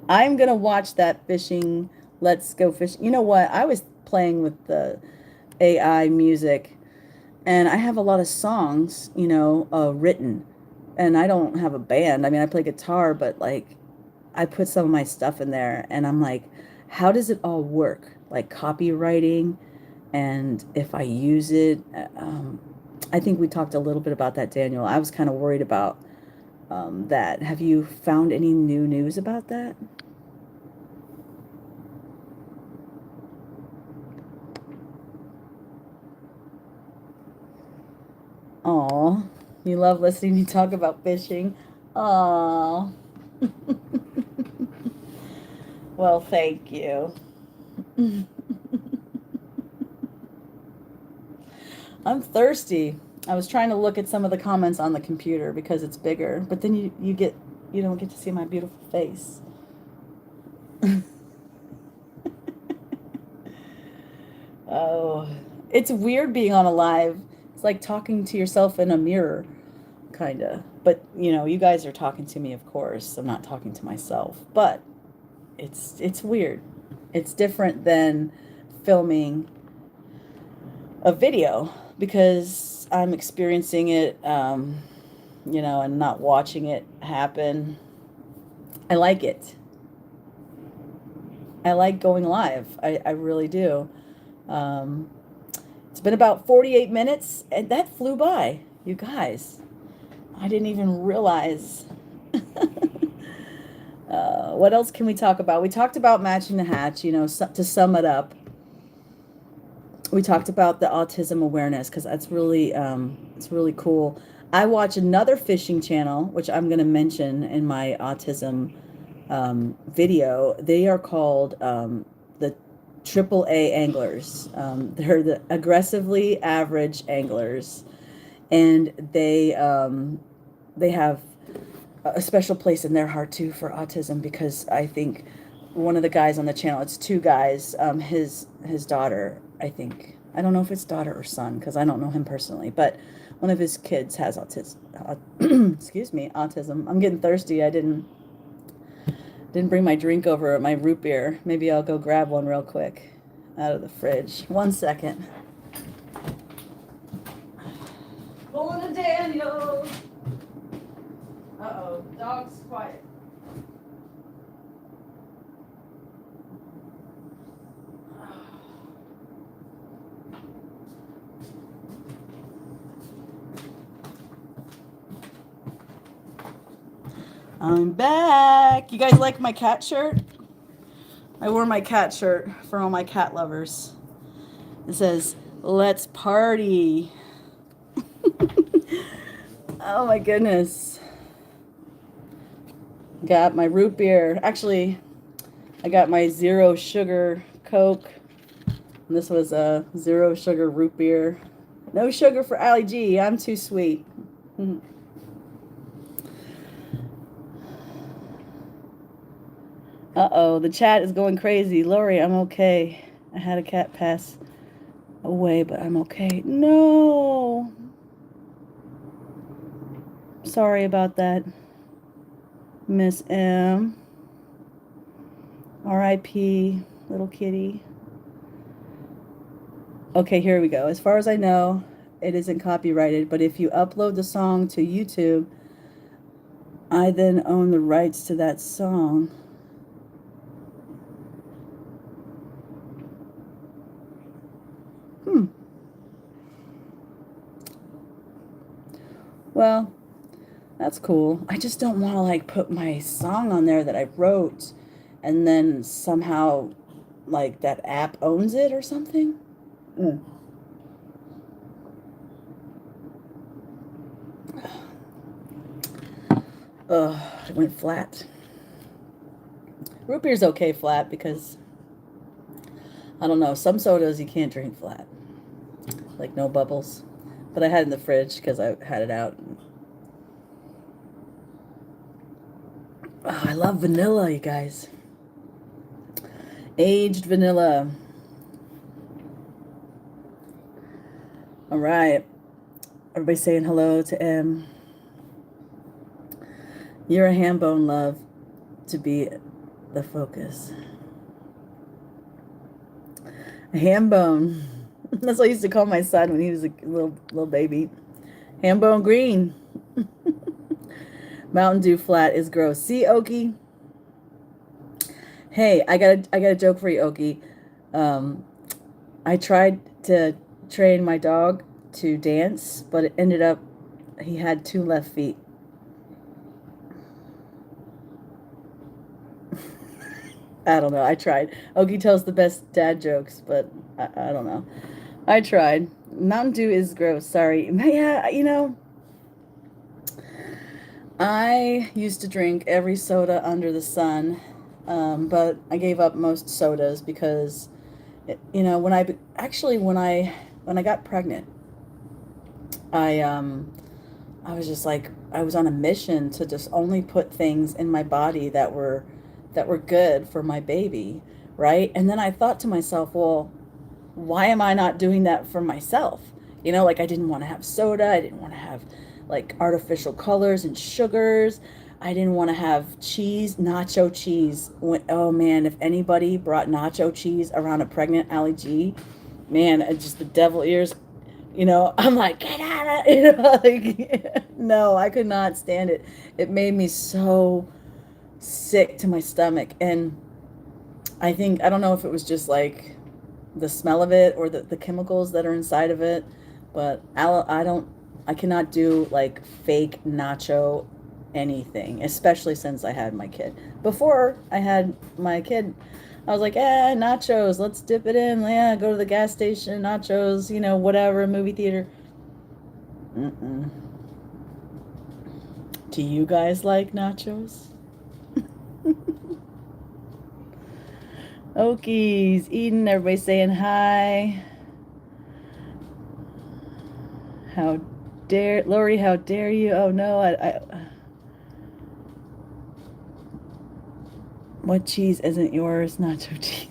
I'm going to watch that fishing. Let's go fishing. You know what? I was playing with the AI music, and I have a lot of songs, written, and I don't have a band. I mean, I play guitar, but like I put some of my stuff in there, and I'm like, how does it all work? Like copywriting, and if I use it, I think we talked a little bit about that, Daniel. I was kind of worried about that. Have you found any new news about that? Aw, you love listening to me talk about fishing. Aw. Well, thank you. I'm thirsty. I was trying to look at some of the comments on the computer because it's bigger, but then you don't get to see my beautiful face. Oh, it's weird being on a live. It's like talking to yourself in a mirror, kind of. But, you guys are talking to me, of course. I'm not talking to myself. But it's weird. It's different than filming a video because I'm experiencing it, and not watching it happen. I like it. I like going live. I really do. It's been about 48 minutes, and that flew by, you guys. I didn't even realize. What else can we talk about? We talked about matching the hatch, to sum it up. We talked about the autism awareness because that's really, it's really cool. I watch another fishing channel, which I'm going to mention in my autism video. They are called the AAA anglers. They're the aggressively average anglers, and they have a special place in their heart too for autism, because I think one of the guys on the channel, it's two guys, his daughter, I think, I don't know if it's daughter or son because I don't know him personally, but one of his kids has autism. Excuse me, autism. I'm getting thirsty. I didn't bring my drink over, my root beer. Maybe I'll go grab one real quick out of the fridge. 1 second. Pulling a Daniel. Uh-oh, dog's quiet. I'm back. You guys like my cat shirt? I wore my cat shirt for all my cat lovers. It says, "Let's party." Oh my goodness. Got my root beer. Actually, I got my 0 sugar Coke. And this was a 0 sugar root beer. No sugar for AllyG. I'm too sweet. Uh-oh, the chat is going crazy. Lori, I'm okay. I had a cat pass away, but I'm okay. No. Sorry about that, Miss M. R.I.P. little kitty. Okay, here we go. As far as I know, it isn't copyrighted, but if you upload the song to YouTube, I then own the rights to that song. Well, that's cool. I just don't want to like put my song on there that I wrote and then somehow like that app owns it or something. Mm. Ugh, it went flat. Root beer's okay flat because I don't know, some sodas you can't drink flat. Like no bubbles. But I had it in the fridge because I had it out. Oh, I love vanilla, you guys. Aged vanilla. All right. Everybody saying hello to M. You're a ham bone, love, to be the focus. A ham bone. That's what I used to call my son when he was a little baby. Ham bone green. Mountain Dew flat is gross. See, Okie? Hey, I got a joke for you, Okie. I tried to train my dog to dance, but it ended up he had 2 left feet. I don't know. I tried. Okie tells the best dad jokes, but I don't know. I tried. Mountain Dew is gross. Sorry. Yeah, you know, I used to drink every soda under the sun, but I gave up most sodas because, you know, when I got pregnant, I was just like I was on a mission to just only put things in my body that were good for my baby, right? And then I thought to myself, well, why am I not doing that for myself? You know, like I didn't want to have soda, I didn't want to have like artificial colors and sugars. I didn't want to have cheese, nacho cheese. Oh man, if anybody brought nacho cheese around a pregnant AllyG, man, just the devil ears, you know, I'm like, get out of, you know, like, no, I could not stand it. It made me so sick to my stomach. And I think, I don't know if it was just like the smell of it or the chemicals that are inside of it, but I cannot do like fake nacho anything, especially since I had my kid. Before I had my kid, I was like, nachos, let's dip it in. Yeah, go to the gas station, nachos, you know, whatever, movie theater. Mm-mm. Do you guys like nachos? Okies, Eden, everybody saying hi. How dare, Lori, how dare you? Oh no, what cheese isn't yours? Nacho cheese.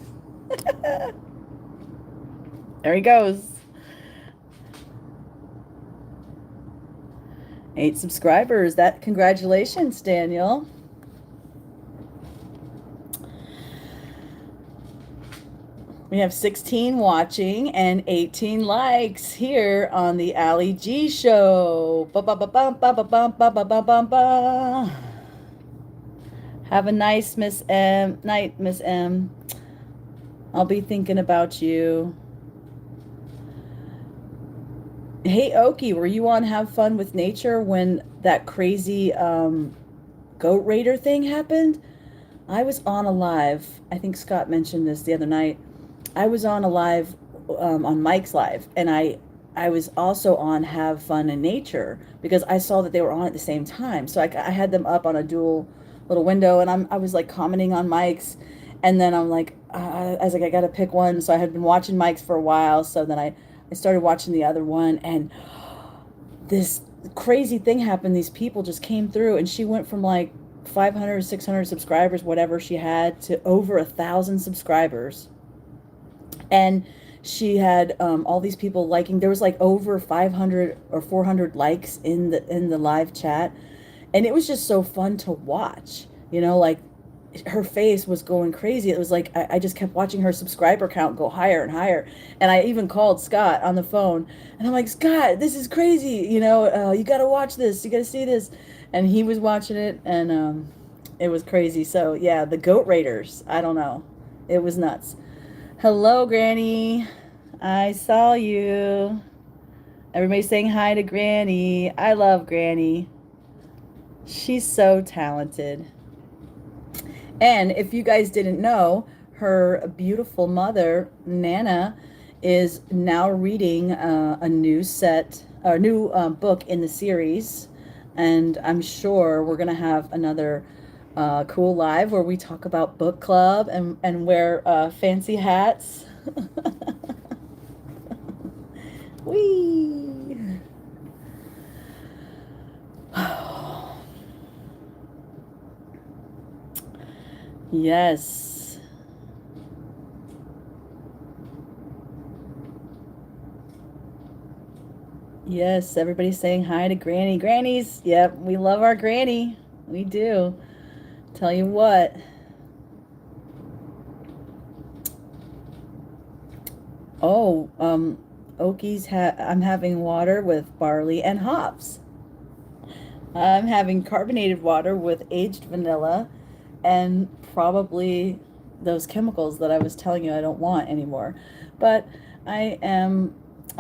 There he goes. 8 subscribers. Congratulations, Daniel. We have 16 watching and 18 likes here on the AllyG show. Have a nice night, Miss M. I'll be thinking about you. Hey, Okie, were you on Have Fun with Nature when that crazy goat raider thing happened? I was on a live. I think Scott mentioned this the other night. I was on a live on Mike's live, and I was also on Have Fun in Nature because I saw that they were on at the same time. So I had them up on a dual little window, and I was like commenting on Mike's, and then I'm like I was like I gotta pick one. So I had been watching Mike's for a while. So then I started watching the other one, and this crazy thing happened. These people just came through, and she went from like like 500, 600 subscribers, whatever she had, to over 1,000 subscribers. And she had all these people liking. There was like over 500 or 400 likes in the live chat, and it was just so fun to watch. Like her face was going crazy. It was like I just kept watching her subscriber count go higher and higher. And I even called Scott on the phone, and I'm like, Scott, this is crazy. You got to watch this. You got to see this. And he was watching it, and it was crazy. So yeah, the Goat Raiders. I don't know. It was nuts. Hello, Granny. I saw you. Everybody's saying hi to Granny. I love Granny. She's so talented. And if you guys didn't know, her beautiful mother, Nana, is now reading a new book in the series. And I'm sure we're going to have another cool live where we talk about book club and wear fancy hats. Whee! Yes. Yes, everybody's saying hi to Granny. Grannies, yep, we love our Granny. We do. Tell you what. Oh, I'm having water with barley and hops. I'm having carbonated water with aged vanilla and probably those chemicals that I was telling you I don't want anymore. But I'm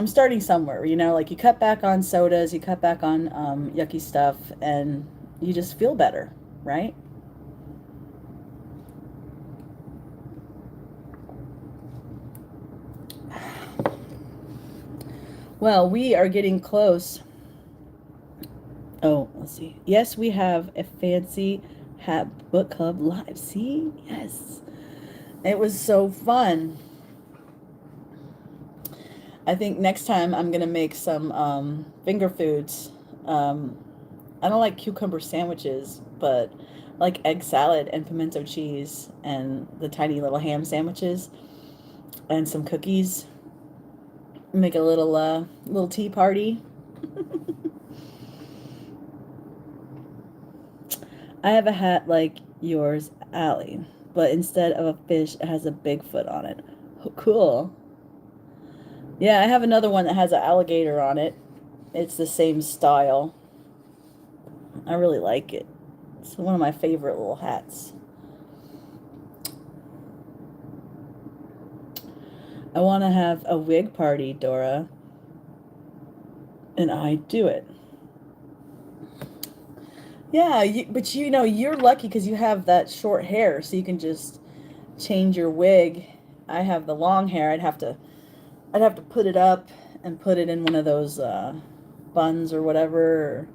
starting somewhere, like you cut back on sodas, you cut back on yucky stuff, and you just feel better, right? Well, we are getting close. Oh, let's see. Yes, we have a fancy hat book club live. See? Yes. It was so fun. I think next time I'm going to make some finger foods. I don't like cucumber sandwiches, but I like egg salad and pimento cheese and the tiny little ham sandwiches and some cookies. Make a little tea party. I have a hat like yours, Allie, but instead of a fish, it has a Bigfoot on it. Oh, cool. Yeah, I have another one that has an alligator on it. It's the same style. I really like it. It's one of my favorite little hats. I want to have a wig party, Dora. And I do it. Yeah, but you're lucky because you have that short hair, so you can just change your wig. I have the long hair. I'd have to put it up and put it in one of those buns or whatever.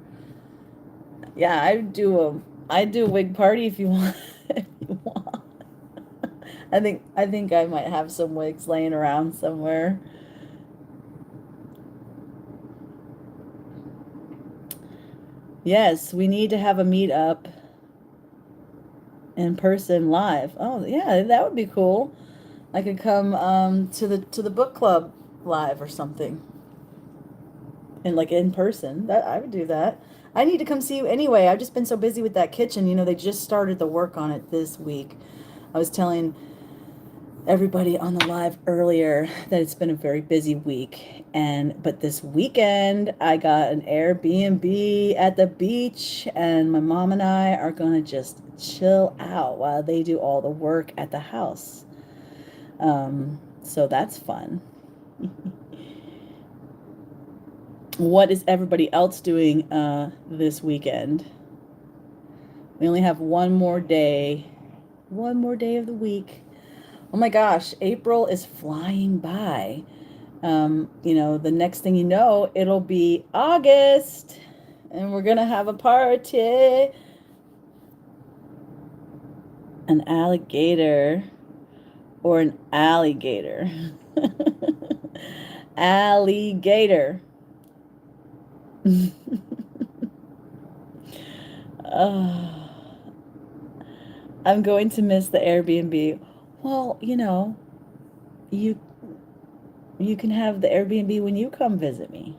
Yeah, I'd do a wig party if you want. If you want. I think I might have some wigs laying around somewhere. Yes, we need to have a meetup in person live. Oh, yeah, that would be cool. I could come to the book club live or something. And like in person. That I would do that. I need to come see you anyway. I've just been so busy with that kitchen. They just started the work on it this week. I was telling everybody on the live earlier that it's been a very busy week, but this weekend I got an Airbnb at the beach, and my mom and I are gonna just chill out while they do all the work at the house. So that's fun. What is everybody else doing this weekend? We only have one more day of the week. Oh my gosh, April is flying by. The next thing you know, it'll be August, and we're gonna have a party. An alligator or an alligator? Alligator. I'm going to miss the Airbnb. Well, you you can have the Airbnb when you come visit me.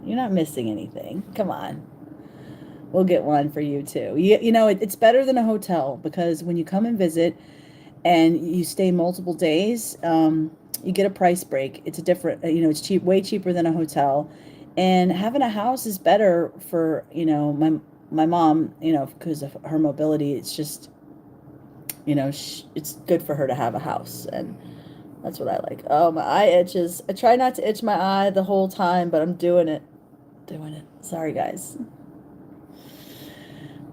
You're not missing anything. Come on. We'll get one for you too. It's better than a hotel because when you come and visit and you stay multiple days, you get a price break. It's a different, it's cheap, way cheaper than a hotel. And having a house is better for, my mom, because of her mobility. It's just, it's good for her to have a house. And that's what I like. Oh, my eye itches. I try not to itch my eye the whole time, but I'm doing it. Doing it. Sorry, guys.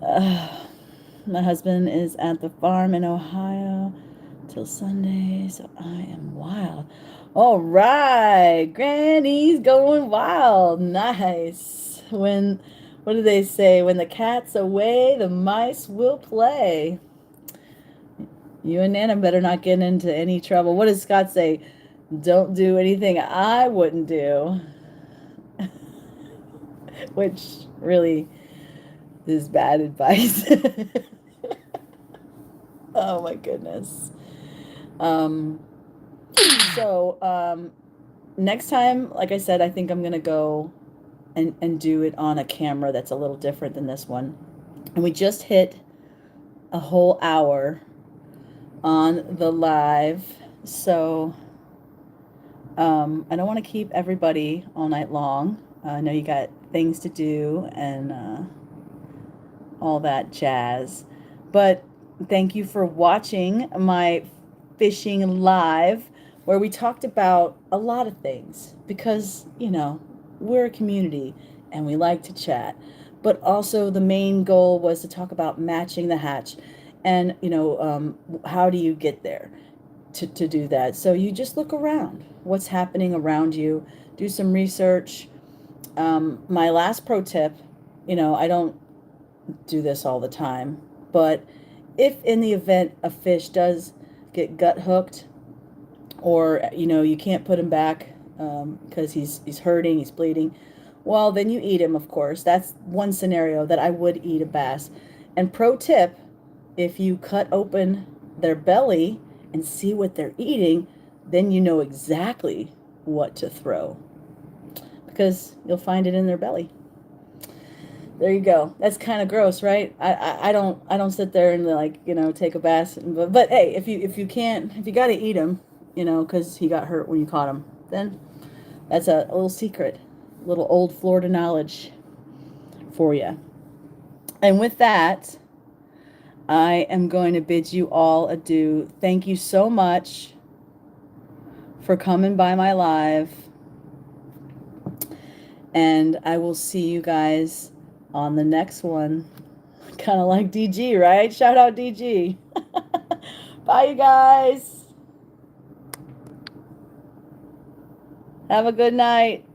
My husband is at the farm in Ohio till Sunday, so I am wild. All right, Granny's going wild. Nice. What do they say? When the cat's away, the mice will play. You and Nana better not get into any trouble. What does Scott say? Don't do anything I wouldn't do. Which really is bad advice. Oh my goodness. Um, so next time, like I said, I think I'm gonna go and do it on a camera that's a little different than this one. And we just hit a whole hour on the live, so I don't want to keep everybody all night long. I know you got things to do and all that jazz. But thank you for watching my fishing live where we talked about a lot of things because, we're a community and we like to chat. But also the main goal was to talk about matching the hatch and, how do you get there to do that? So you just look around. What's happening around you? Do some research. My last pro tip, I don't do this all the time, but if in the event a fish does get gut hooked or you can't put him back because he's hurting, he's bleeding, well, then you eat him, of course. That's one scenario that I would eat a bass. And pro tip, if you cut open their belly and see what they're eating, then you know exactly what to throw because you'll find it in their belly. There you go. That's kind of gross, right? I don't sit there and take a bass. But hey, if you got to eat him, because he got hurt when you caught him, then that's a little secret, little old Florida knowledge for you. And with that, I am going to bid you all adieu. Thank you so much for coming by my live, and I will see you guys on the next one. Kind of like DG, right? Shout out DG. Bye, you guys. Have a good night.